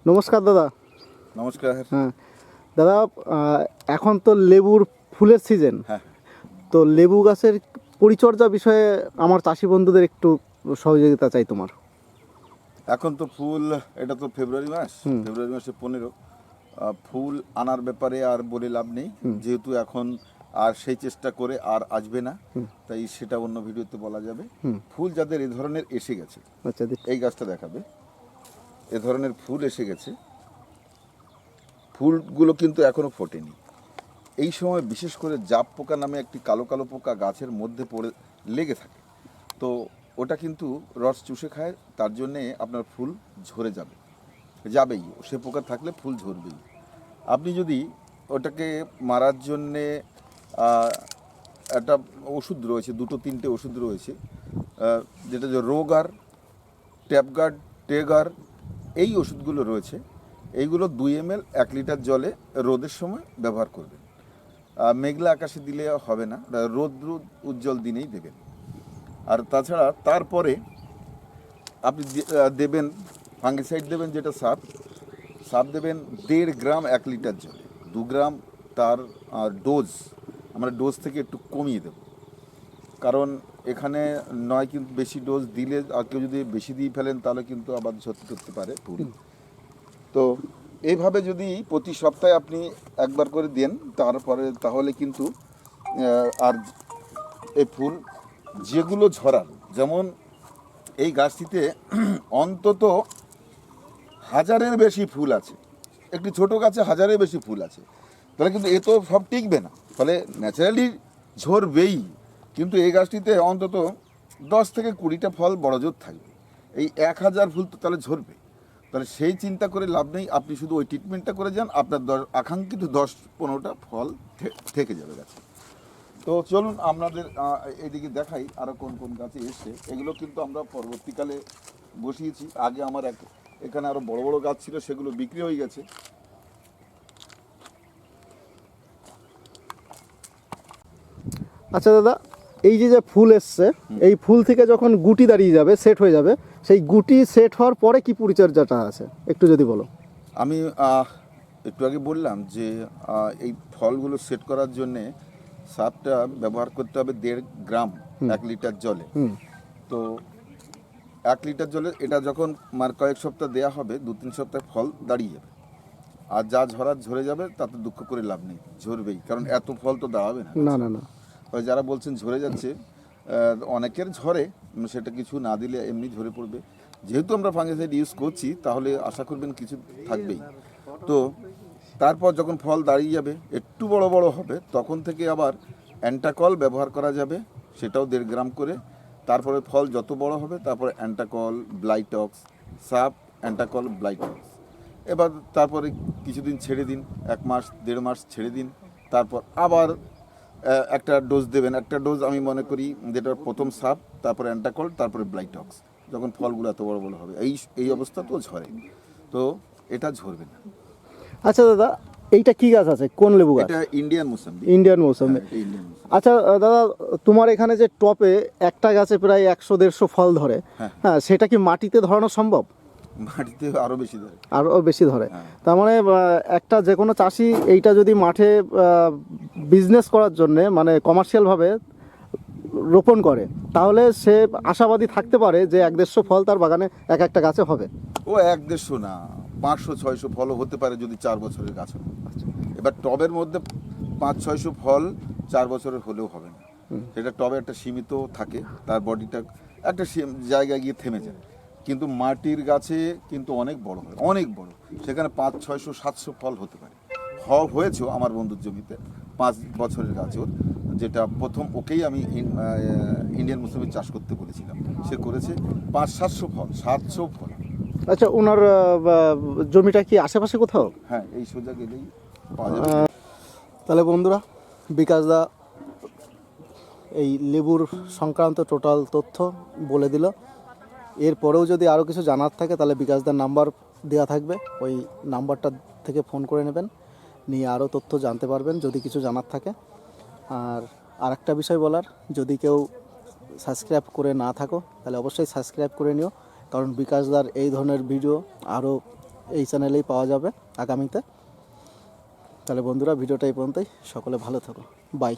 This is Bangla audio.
নমস্কার দাদা। নমস্কার। হ্যাঁ দাদা, এখন তো লেবুর ফুলের সিজন। হ্যাঁ, তো লেবু গাছের পরিচর্যা বিষয়ে আমার চাষি বন্ধুদের একটু সহযোগিতা চাই তোমার। এখন তো ফুল, এটা তো ফেব্রুয়ারি মাস, ফেব্রুয়ারি মাসে 15। ফুল আনার ব্যাপারে আর বলে লাভ নেই, যেহেতু এখন আর সেই চেষ্টা করে আর আসবে না, তাই সেটা অন্য ভিডিওতে বলা যাবে। ফুল যাদের এ ধরনের এসে গেছে, আচ্ছা, এই গাছটা দেখাবে, এ ধরনের ফুল এসে গেছে, ফুলগুলো কিন্তু এখনো ফোটেনি। এই সময় বিশেষ করে জাপ পোকা নামে একটি কালো কালো পোকা গাছের মধ্যে পড়ে লেগে থাকে, তো ওটা কিন্তু রস চুষে খায়, তার জন্যে আপনার ফুল ঝরে যাবেই, সে পোকা থাকলে ফুল ঝরবেই। আপনি যদি ওটাকে মারার জন্যে একটা ওষুধ রয়েছে, 2-3টে ওষুধ রয়েছে, যেটা যে রোগার, ট্যাপগার্ড, টেগার, এই ওষুধগুলো রয়েছে। এইগুলো 2 ml 1 লিটার জলে রোদের সময় ব্যবহার করবেন। মেঘলা আকাশে দিলে হবে না, রোদ উজ্জ্বল দিনেই দেবেন। আর তাছাড়া তারপরে আপনি দেবেন ফাঙ্গিসাইড, দেবেন যেটা সাপ দেবেন 1.5 গ্রাম 1 লিটার জলে। 2 গ্রাম তার ডোজ, আমরা ডোজ থেকে একটু কমিয়ে দেব, কারণ এখানে নয় কিন্তু বেশি ডোজ দিলে, আর কেউ যদি বেশি দিয়ে ফেলেন তাহলে কিন্তু আবার ক্ষতি করতে পারে ফুল। তো এইভাবে যদি প্রতি সপ্তাহে আপনি একবার করে দেন, তাহলে কিন্তু আর এই ফুল যেগুলো ঝরার, যেমন এই গাছটিতে অন্তত 1000-এর বেশি ফুল আছে, একটি ছোট গাছে 1000-এর বেশি ফুল আছে, তাহলে কিন্তু এ তো সব টিকবে না, ফলে ন্যাচারালি ঝরবেই, কিন্তু এই গাছটিতে অন্তত 10 থেকে 20টা ফল বড় জোর থাকবে। এই 1000 ফুল তো তাহলে ঝরবে, তাহলে সেই চিন্তা করে লাভ নেই। আপনি শুধু ওই ট্রিটমেন্টটা করে যান, আপনার আকাঙ্ক্ষিত 10-15টা ফল থেকে যাবে গাছে। তো চলুন আপনাদের এইদিকে দেখাই আরও কোন কোন গাছে এসছে। এগুলো কিন্তু আমরা পরবর্তীকালে বসিয়েছি, আগে আমার এখানে আরও বড় বড় গাছ ছিল, সেগুলো বিক্রি হয়ে গেছে। আচ্ছা দাদা, এই যে ফুল এসছে, এই ফুল থেকে যখন গুটি দাঁড়িয়ে যাবে, সেট হয়ে যাবে, সেই গুটি সেট হওয়ার পরে কি পরিচর্যাটা আছে একটু যদি বলো। আমি একটু আগে বললাম যে এই ফলগুলো সেট করার জন্যে সারটা ব্যবহার করতে হবে 1.5 গ্রাম 1 লিটার জলে। তো 1 লিটার জলে এটা যখন কয়েক সপ্তাহ দেওয়া হবে, 2-3 সপ্তাহে ফল দাঁড়িয়ে যাবে, আর যা ঝরার ঝরে যাবে, তাতে দুঃখ করে লাভ নেই, ঝরবেই, কারণ এত ফল তো দাঁড়াবে না। না না না, যারা বলছেন ঝরে যাচ্ছে, অনেকের ঝরে, সেটা কিছু না দিলে এমনি ঝরে পড়বে। যেহেতু আমরা ফাঙ্গিসাইড ইউজ করছি, তাহলে আশা করবেন কিছু থাকবেই। তো তারপর যখন ফল দাঁড়িয়ে যাবে, একটু বড় বড় হবে, তখন থেকে আবার অ্যান্টাকল ব্যবহার করা যাবে, সেটাও 1.5 গ্রাম করে। তারপরে ফল যত বড় হবে, তারপরে অ্যান্টাকল, ব্লাইটক্স, সাপ, অ্যান্টাকল, ব্লাইটক্স। এবার তারপরে কিছুদিন ছেড়ে দিন, 1 মাস 1.5 মাস ছেড়ে দিন, তারপর আবার একটা ডোজ দেবেন। একটা ডোজ আমি মনে করি যেটা প্রথম সাপ, তারপরে অ্যান্টাকল, তারপরে ব্লাইটক্স, যখন ফলগুলো এত বড় বড় হবে। এই অবস্থা তো ঝরে, তো এটা ঝরবে না। আচ্ছা দাদা, এইটা কি গাছ আছে, কোন লেবু গাছ? এটা ইন্ডিয়ান মৌসুমী। ইন্ডিয়ান মৌসুমী। আচ্ছা দাদা, তোমার এখানে যে টপে একটা গাছে প্রায় 100-150 ফল ধরে, হ্যাঁ, সেটা কি মাটিতে ধরানো সম্ভব? মাটিতে আরো বেশি ধরে, আরও বেশি ধরে। তার মানে একটা যে কোনো চাষি এইটা যদি মাঠে বিজনেস করার জন্যে, মানে কমার্শিয়ালভাবে রোপণ করে, তাহলে সে আশাবাদী থাকতে পারে যে 150 ফল তার বাগানে একটা গাছে হবে। ও 150 না, 500-600 ফলও হতে পারে যদি 4 বছরের গাছ হয়। এবার টবের মধ্যে 500-600 ফল 4 বছরের হলেও হবে না, সেটা টবে একটা সীমিত থাকে, তার বডিটা একটা জায়গায় গিয়ে থেমে যায়। কিন্তু মাটির গাছে কিন্তু অনেক বড় হয়, অনেক বড়, সেখানে 500-600-700 ফল হতে পারে। হয়েছেও আমার বন্ধুর জমিতে 5 বছরের গাছ ওর, যেটা প্রথম ওকেই আমি ইন্ডিয়ান মৌসুমী চাষ করতে বলেছিলাম, সে করেছে 500-700 ফল, 700 ফল। আচ্ছা, ওনার জমিটা কি আশেপাশে কোথাও? হ্যাঁ, এই সোজা গেলেই পাওয়া যাবে। তাহলে বন্ধুরা, বিকাশদা এই লেবুর সংক্রান্ত টোটাল তথ্য বলে দিল। এরপরেও যদি আরও কিছু জানার থাকে, তাহলে বিকাশদার নাম্বার দেওয়া থাকবে, ওই নাম্বারটা থেকে ফোন করে নেবেন, নিয়ে আরও তথ্য জানতে পারবেন যদি কিছু জানার থাকে। আর আরেকটা বিষয় বলার, যদি কেউ সাবস্ক্রাইব করে না থাকো, তাহলে অবশ্যই সাবস্ক্রাইব করে নিও, কারণ বিকাশদার এই ধরনের ভিডিও আরও এই চ্যানেলেই পাওয়া যাবে আগামীতে। তাহলে বন্ধুরা ভিডিওটা এই পর্যন্তই, সকলে ভালো থাকো, বাই।